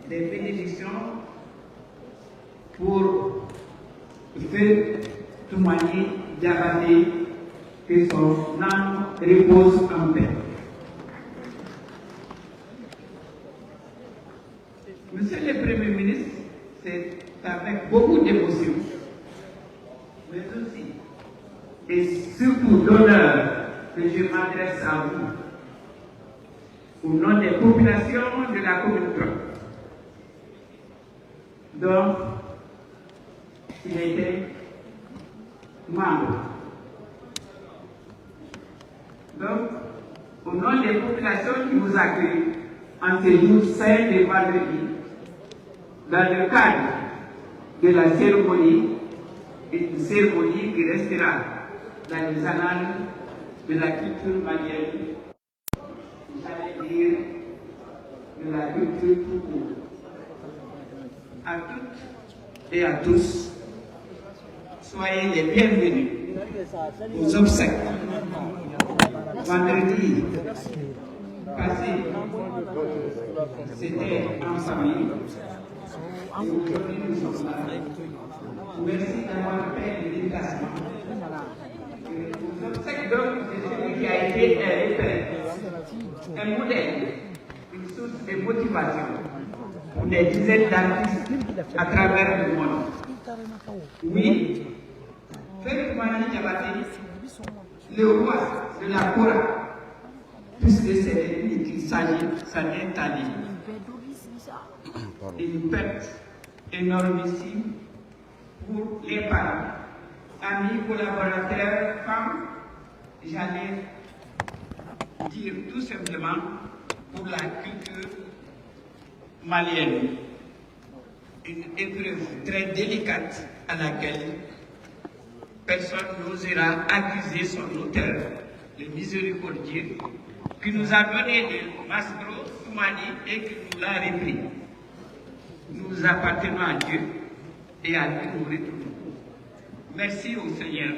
Des bénédictions pour Feu Toumani Diabaté, que son âme repose en paix. Monsieur le Premier ministre, c'est avec beaucoup d'émotion, mais aussi et surtout d'honneur que je m'adresse à vous, au nom des populations de la commune 3. Donc, il était membre. Donc, au nom des populations qui vous accueillent en ces jours saints de vendredi, dans le cadre de la cérémonie, une cérémonie qui restera dans les annales de la culture malienne, j'allais dire de la culture tout court. À toutes et à tous, soyez les bienvenus aux obsèques. Vendredi passé, c'était en famille. Et aujourd'hui, nous sommes là. Merci d'avoir fait le déplacement. Aux obsèques donc de celui qui a été un modèle, une source de motivation pour des dizaines d'artistes à travers le monde. Oui, Feu Toumani Diabaté, le roi de la Kora, puisque c'est de lui qu'il s'agit, ça n'est pas dit. Une perte énormissime pour les parents, amis, collaborateurs, femmes, j'allais dire tout simplement pour la culture malienne. Une épreuve très délicate à laquelle personne n'osera accuser son auteur, le miséricordieux, qui nous a donné le Masbro Toumani et qui nous l'a repris. Nous appartenons à Dieu et à lui nous retournons. Merci au Seigneur.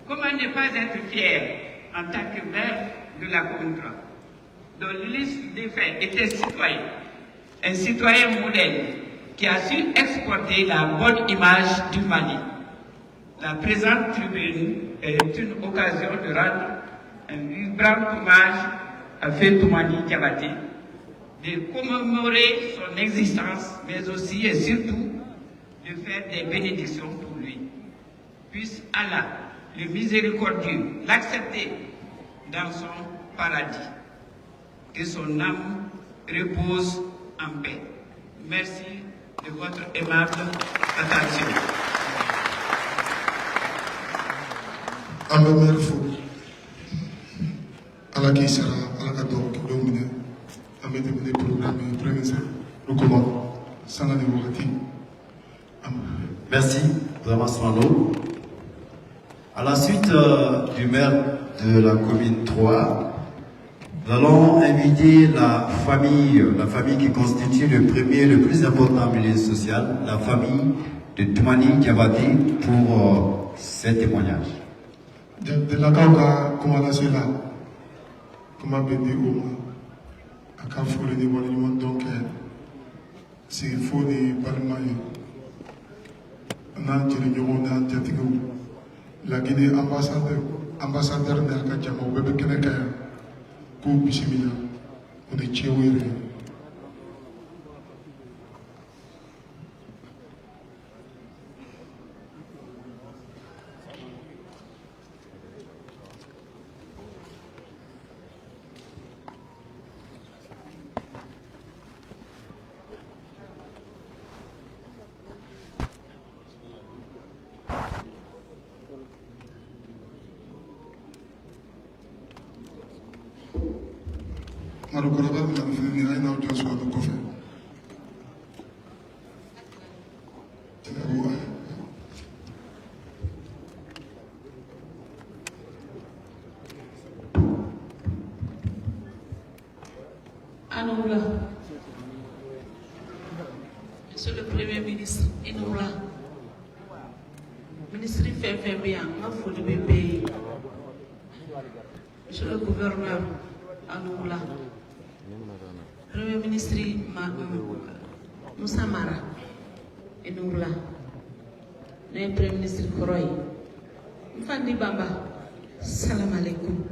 Comment ne pas être fier en tant que maire de la commune 3, dont l'issue des faits était citoyen, un citoyen modèle qui a su exporter la bonne image du Mali. La présente tribune est une occasion de rendre un vibrant hommage à Feu Toumani Diabaté, de commémorer son existence, mais aussi et surtout de faire des bénédictions pour lui. Puisse Allah, le miséricordieux, l'accepter dans son paradis. Que son âme repose en paix. Merci de votre aimable attention. Ambe merfo ala ki sera ala ka dɔw kɛ dɔw minɛ an bɛ tɛmɛ programme premier recommande sanga de wagati. Merci, vraiment Smano. À la suite du maire de la commune 3, nous allons inviter la famille qui constitue le premier et le plus important milieu social, la famille de Toumani Diabaté pour ces témoignages. De la cauca, comme à la cela, comme à Bédé Oma, à Carrefour de Bolivie, donc c'est faux de Palmaï. On a tiré du monde en Tiatigou. La Guinée ambassadeur de la Kachama, au bébé Keneka, pour Bissimila, on est Tchéouéré. Marokoroba de la Fédération Aina Joshua de Kofe. Anoula. Monsieur le Premier ministre, Inoula, ministre fait bien, ma folie bébé. Monsieur le gouverneur, Anoula, Premier ministre Moussa Mara, Inoula, le Premier ministre Koroy, Mfandi Bamba, salam alaikum.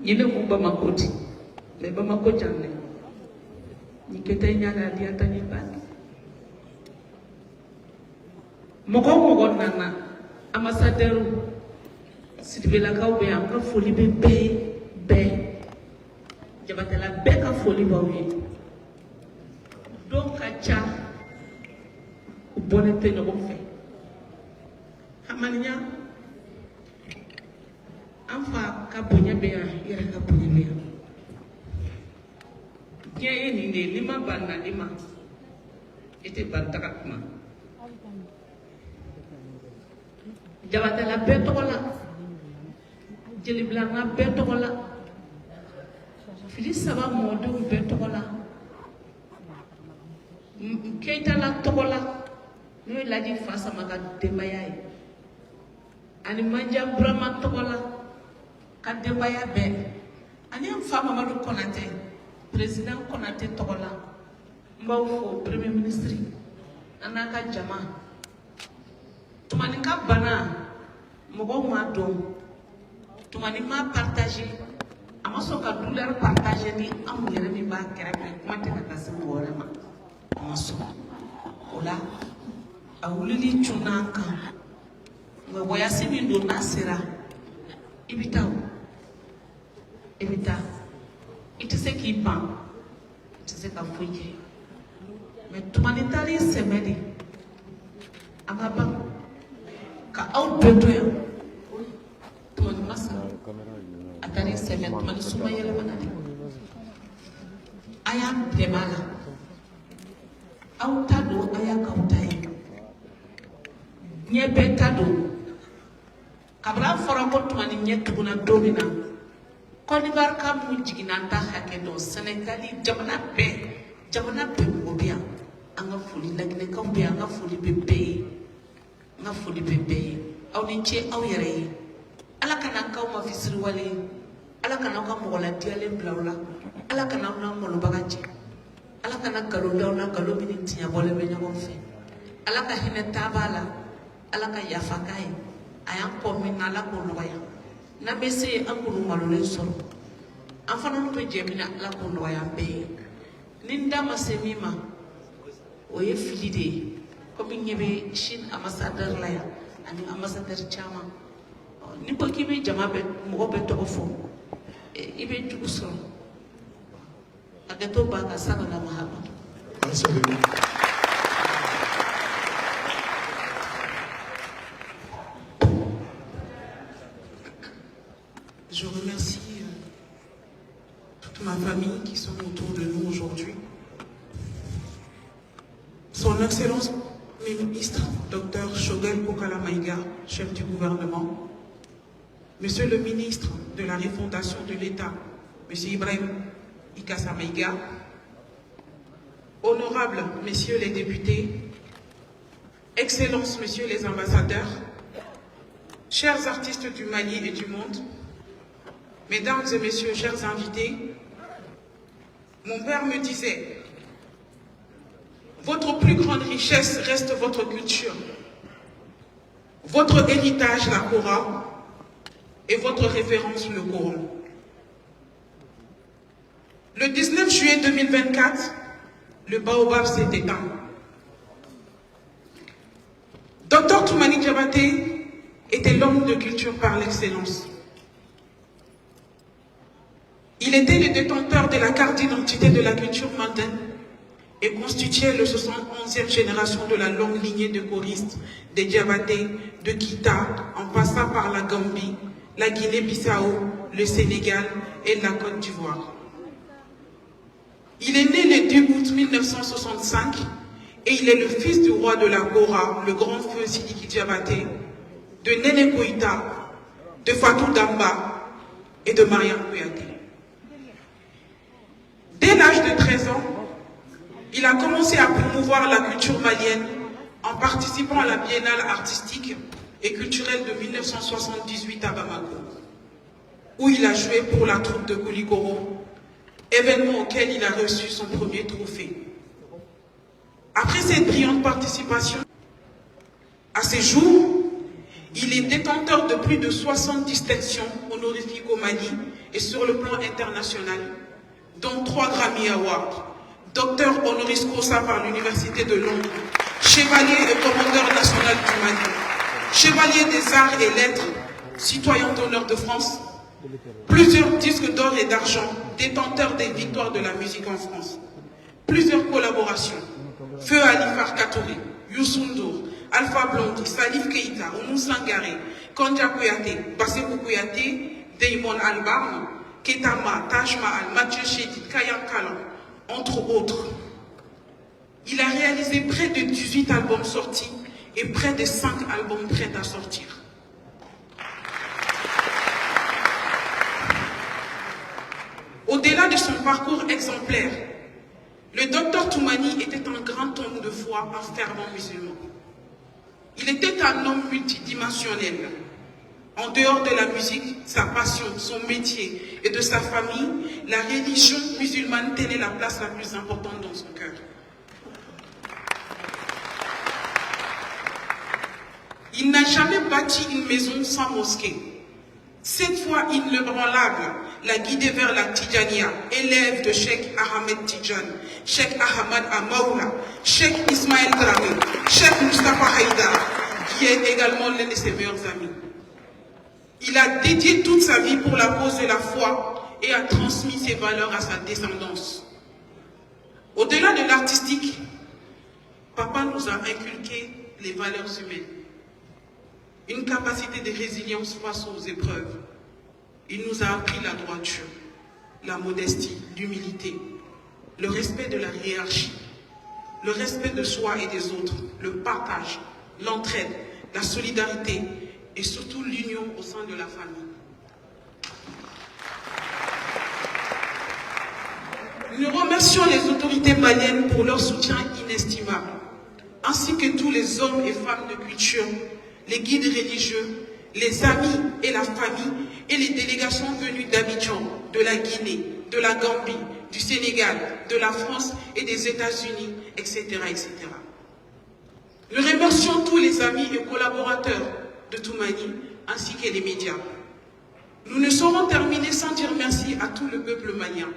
Yine Bamako, les Bamako Jane. Niketenya la diata ni bani. Mogo nana ambassadeur Sidibela Kaube anga foli be jabatela be ka foli bawe. Donc acha bonete no fe. Hamanya anfa ka bonya be ya ira ka bonya be. Kiai ni lima bana lima itu bantakatma jabatela betokola jeli blanga betokola fili saba modu betokola keita la tokola no ladi fasa maga dembayay ani manja brama tokola ka dembaya be ani am fama madu konate président Konaté Togola mbaw fo premier ministre anaka jama tumani ka bana mogo ma dom tumani ma partager amaso ka douleur partager ni am yere mi ba kerabe mate ka kasim wora ma amaso ola awulili chunanka nga wayasi mi do nasira ibita it is a keep on. It is a cafuye. But to manitari semedi. Amaba. Ka out bedoya. To masa. Atari semed manisuma yele manadi. I am demala. Outado ayaka utai. Nye betado. Kabra forako to mani nye tuguna domina. Côte d'Ivoire ka mu jiginanta hake do Sénégali jamana pe obia anga fuli lagne ka obia anga fuli bebe aw ni che aw yere ala kana ka ma fisiri wale ala kana ka mo la diale blawla ala kana na mo lo bagaje ala kana kalo dawna kalo miniti ya bole be nyago fe ala ka hine tabala ala ka yafa kai ayam ko minna la ko loya na bese angulu malole soro afana no jemina la ko loya be ninda masemima oye filide comme nyebe Chine ambassadeur la ya ani ambassadeur chama ni ko kibe jama be mo be to fo ibe jugu soro agato ba ka sala na mahaba. Je remercie toute ma famille qui sont autour de nous aujourd'hui. Son Excellence ministre, Dr Choguel Kokala Maïga, chef du gouvernement. Monsieur le ministre de la Refondation de l'État, Monsieur Ibrahim Ikassa Maïga. Honorables Messieurs les députés, Excellences Messieurs les ambassadeurs, chers artistes du Mali et du monde, Mesdames et Messieurs, chers invités, mon père me disait, votre plus grande richesse reste votre culture, votre héritage, la Kora, et votre référence, le Coran. Le 19 juillet 2024, le baobab s'est éteint. Dr Toumani Diabaté était l'homme de culture par l'excellence. Il était le détenteur de la carte d'identité de la culture mandaine et constituait le 71e génération de la longue lignée de choristes des Diabaté, de Kita, en passant par la Gambie, la Guinée-Bissau, le Sénégal et la Côte d'Ivoire. Il est né le 2 août 1965 et il est le fils du roi de la Kora, le grand feu Sidiki Diabaté, de Néné Koïta, de Fatou Damba et de Mariam Kouyaté. Dès l'âge de 13 ans, Il a commencé à promouvoir la culture malienne en participant à la Biennale artistique et culturelle de 1978 à Bamako, où il a joué pour la troupe de Koulikoro, événement auquel il a reçu son premier trophée. Après cette brillante participation, à ces jours, il est détenteur de plus de 60 distinctions honorifiques au Mali et sur le plan international, dont 3 Grammy Awards, docteur honoris causa par l'Université de Londres, chevalier et commandeur national du Mali, chevalier des arts et lettres, citoyen d'honneur de France, plusieurs disques d'or et d'argent, détenteur des victoires de la musique en France, plusieurs collaborations, Feu Ali Farkatouri, Youssou N'Dour, Alpha Blondy, Salif Keïta, Oumou Sangaré, Konja Kouyaté, Bassirou Kouyaté, Damon Albarn, Ketama, Taj Mahal, Mathieu Chédid, Kayam Kalan, entre autres. Il a réalisé près de 18 albums sortis et près de 5 albums prêts à sortir. Au-delà de son parcours exemplaire, le docteur Toumani était un grand homme de foi, un fervent musulman. Il était un homme multidimensionnel. En dehors de la musique, sa passion, son métier et de sa famille, la religion musulmane tenait la place la plus importante dans son cœur. Il n'a jamais bâti une maison sans mosquée. Cette fois inébranlable l'a guidé vers la Tidjania, élève de Cheikh Ahmed Tidjan, Cheikh Ahmad Amaoula, Cheikh Ismaël Dramé, Cheikh Mustafa Haïdar, qui est également l'un de ses meilleurs amis. Il a dédié toute sa vie pour la cause de la foi et a transmis ses valeurs à sa descendance. Au-delà de l'artistique, Papa nous a inculqué les valeurs humaines. Une capacité de résilience face aux épreuves. Il nous a appris la droiture, la modestie, l'humilité, le respect de la hiérarchie, le respect de soi et des autres, le partage, l'entraide, la solidarité et surtout l'union au sein de la famille. Nous remercions les autorités maliennes pour leur soutien inestimable, ainsi que tous les hommes et femmes de culture, les guides religieux, les amis et la famille et les délégations venues d'Abidjan, de la Guinée, de la Gambie, du Sénégal, de la France et des États-Unis, etc., etc. Nous remercions tous les amis et collaborateurs de Toumani ainsi que les médias. Nous ne saurons terminer sans dire merci à tout le peuple malien,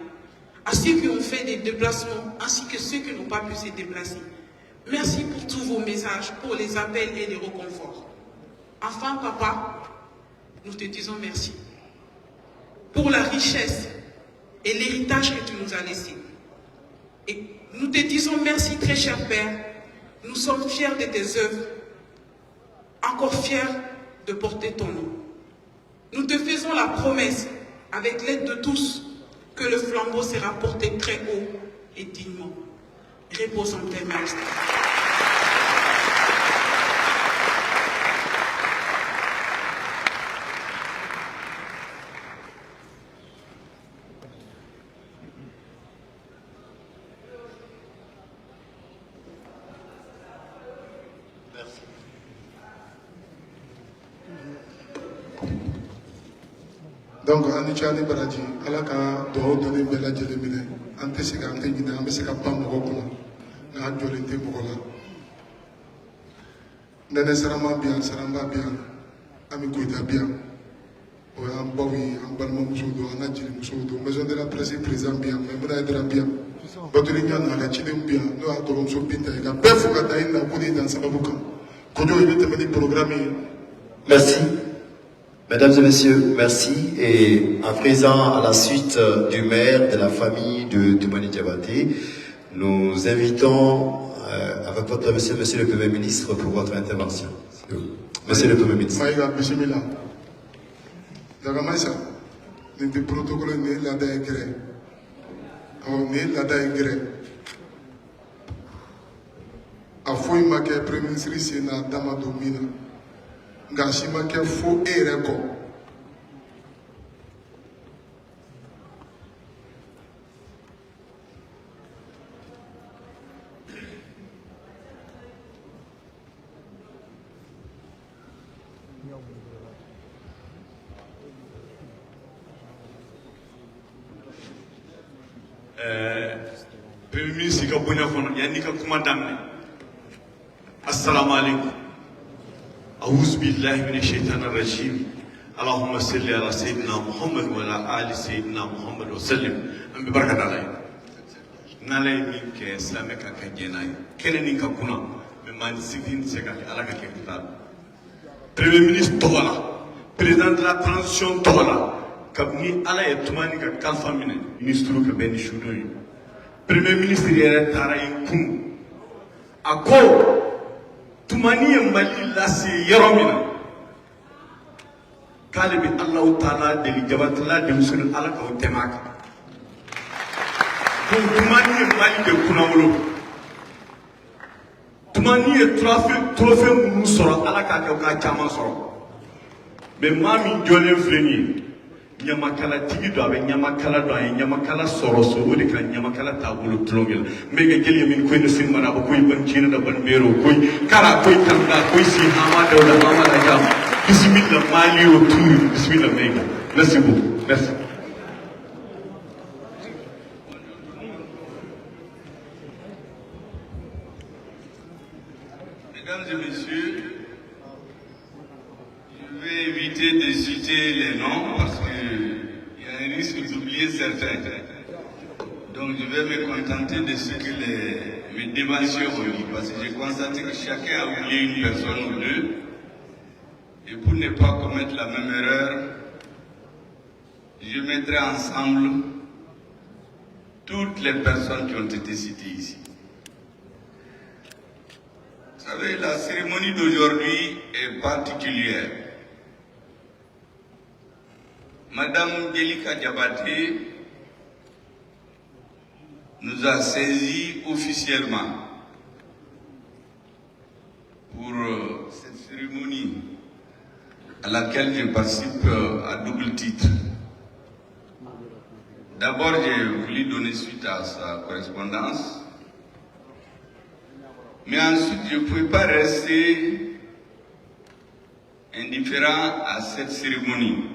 à ceux qui ont fait des déplacements ainsi que ceux qui n'ont pas pu se déplacer. Merci pour tous vos messages, pour les appels et les reconforts. Enfin, Papa, nous te disons merci pour la richesse et l'héritage que tu nous as laissé. Et nous te disons merci, très cher Père. Nous sommes fiers de tes œuvres, encore fiers de porter ton nom. Nous te faisons la promesse, avec l'aide de tous, que le flambeau sera porté très haut et dignement. Repose en paix, Majesté. Donc, an ci ani baraji ala ka dugawu dɔnni bɛɛ lajɛlen minɛ an tɛ se ka an tɛ ɲinɛ an bɛ se ka ban mɔgɔ kunna nka an jɔlen tɛ mɔgɔ la nɛnɛ sarama bi yan saramba bi yan ami goyita bi yan o y'an baw ye an balimamusow don an n'a jelimusow don maison de la presse président bi yan Maimouna Aidara bi yan Batuli Ɲa Nala cidenw bi yan n'o y'a dɔgɔmuso Binta ye ka bɛɛ fo ka da i nakun ni dan sababu kan kojo i bɛ tɛmɛ ni programme ye. Merci. Mesdames et messieurs, merci. Et à présent, à la suite du maire de la famille de Toumani Diabaté, nous invitons, avec votre permission, monsieur le Premier ministre, pour votre intervention. Monsieur le Premier ministre. Maïga, bismillah. Dagamaïsa, nous avons protocole né l'ada gré. Alors, né l'ada gré. A foi ma que Premier ministre c'est na dama domina. Ngashima ke fo ereko Premier ministre ka bonya kono yani ka kuma damne. Assalamu alaikum. A'udhu billahi minash shaitanir rajim. Allahumma salli ala sayyidina Muhammad wa ala ali sayyidina Muhammad wa sallim. An bi barka dalay. Nalay min ke islamic ka jenay. Kenen ka kuna be man sifin sekali ala ka kekta. Premier ministre tola. Président de la transition tola. Kabni ala e tumani ka kalfa mine ministre ka ben shudo yi. Premier ministre yere tara yin kun. Ako tumani mali lasi yaromina kalibi Allah Taala deli jabatla de musul ala ka temaka donc tumani mali de kunawolo tumani trophée munu soro ala ka ka chama soro mais mami jole freni nyamakala tigi do abe nyamakala do ay nyamakala soro so wodi kan nyamakala tabulu tlongel mega jeli min ko ne sin mana ko ban cina da ban mero ko kala ko tanda ko si hama do da mama da jam bismillah mali o turi bismillah mega merci beaucoup merci. Mesdames et messieurs, je vais éviter de citer les noms parce qu'il y a un risque d'oublier certains. Donc je vais me contenter de ce que mes débattions ont dit, parce que j'ai constaté que chacun a oublié une personne ou deux. Et pour ne pas commettre la même erreur, je mettrai ensemble toutes les personnes qui ont été citées ici. Vous savez, la cérémonie d'aujourd'hui est particulière. Madame Delika Diabaté nous a saisis officiellement pour cette cérémonie à laquelle je participe à double titre. D'abord, j'ai voulu donner suite à sa correspondance, mais ensuite, je ne pouvais pas rester indifférent à cette cérémonie.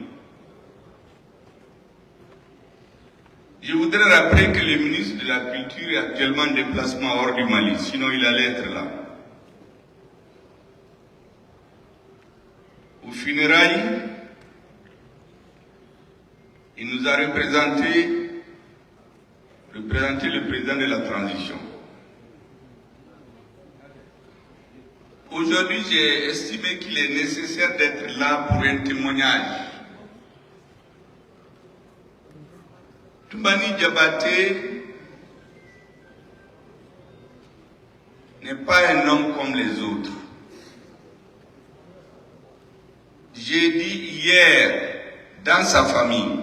Je voudrais rappeler que le ministre de la Culture est actuellement en déplacement hors du Mali, sinon il allait être là. Au funérailles, il nous a représenté le président de la transition. Aujourd'hui, j'ai estimé qu'il est nécessaire d'être là pour un témoignage. Toumani Diabaté n'est pas un homme comme les autres. J'ai dit hier dans sa famille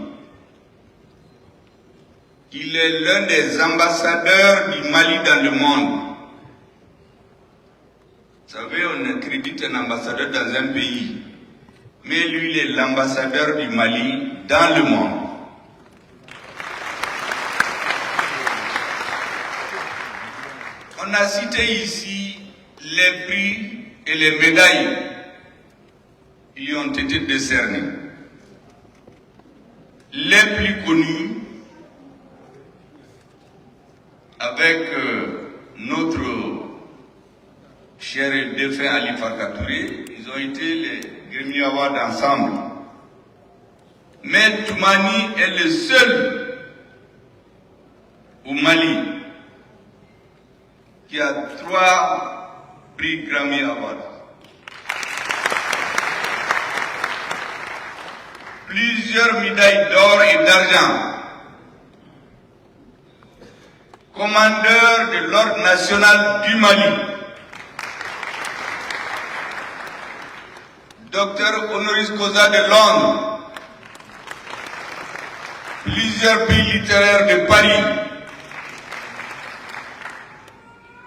qu'il est l'un des ambassadeurs du Mali dans le monde. Vous savez, on crédite un ambassadeur dans un pays, mais lui, il est l'ambassadeur du Mali dans le monde. On a cité ici les prix et les médailles qui lui ont été décernés. Les plus connus, avec notre cher et défunt Ali Farka Touré, ils ont été les Grammy Awards ensemble. Mais Toumani est le seul au Mali qui a 3 prix Grammy Awards. Plusieurs médailles d'or et d'argent. Commandeur de l'Ordre national du Mali. Docteur honoris causa de Londres. Plusieurs prix littéraires de Paris.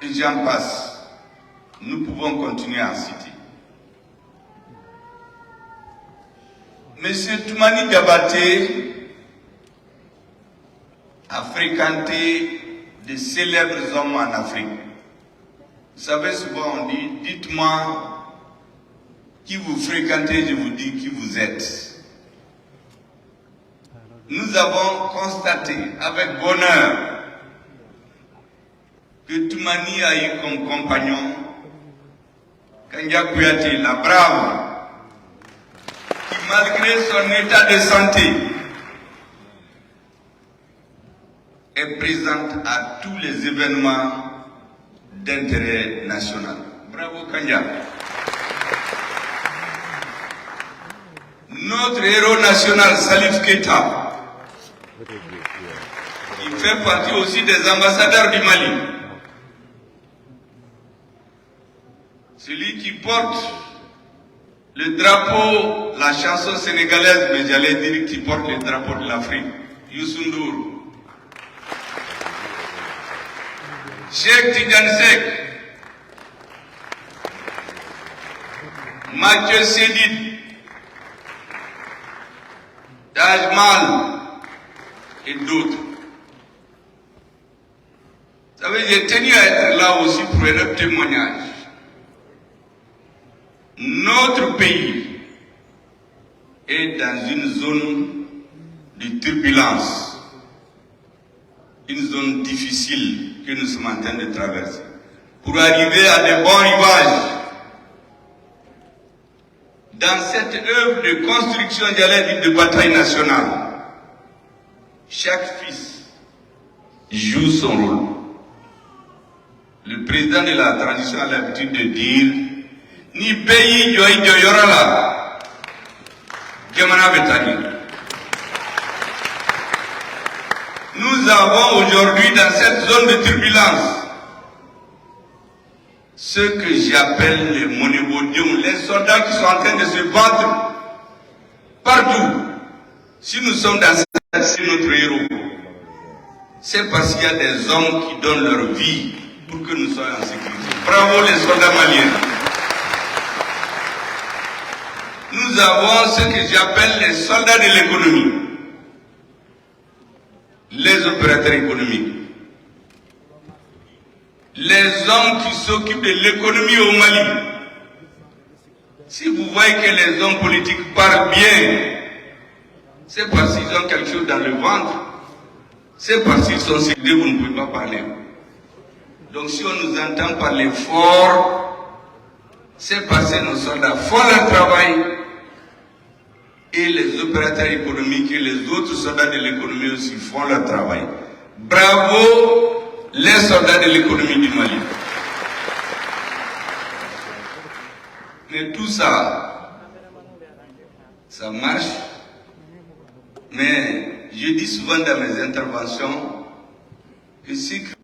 Et j'en passe. Nous pouvons continuer à citer. Monsieur Toumani Diabaté a fréquenté de célèbres hommes en Afrique. Vous savez, souvent on dit, dites-moi qui vous fréquentez, je vous dis qui vous êtes. Nous avons constaté avec bonheur que Toumani a eu comme compagnon Kanga Kouyaté, la brave, qui malgré son état de santé est présente à tous les événements d'intérêt national. Bravo Kanga. Notre héros national, Salif Keita, qui fait partie aussi des ambassadeurs du Mali. Celui qui porte le drapeau, la chanson sénégalaise, mais j'allais dire qui porte le drapeau de l'Afrique, Youssou N'Dour. Cheikh Tidiane Seck, Mathieu Sédid, Taj Mahal et d'autres. Vous savez, j'ai tenu à être là aussi pour un témoignage. Notre pays est dans une zone de turbulence, une zone difficile que nous sommes en train de traverser. Pour arriver à de bons rivages, dans cette œuvre de construction, j'allais dire de bataille nationale, chaque fils joue son rôle. Le président de la transition a l'habitude de dire ni pays Yorala, Gemana Betani. Nous avons aujourd'hui dans cette zone de turbulence ce que j'appelle les monébodiums, les soldats qui sont en train de se battre partout. Si nous sommes dans cette notre héros, c'est parce qu'il y a des hommes qui donnent leur vie pour que nous soyons en sécurité. Bravo les soldats maliens. Nous avons ce que j'appelle les soldats de l'économie, les opérateurs économiques, les hommes qui s'occupent de l'économie au Mali. Si vous voyez que les hommes politiques parlent bien, c'est parce qu'ils ont quelque chose dans le ventre, c'est parce qu'ils sont sécurés, vous ne pouvez pas parler. Donc si on nous entend parler fort, c'est parce que nos soldats font leur travail et les opérateurs économiques et les autres soldats de l'économie aussi font leur travail. Bravo les soldats de l'économie du Mali. Mais tout ça, ça marche. Mais je dis souvent dans mes interventions que ce qui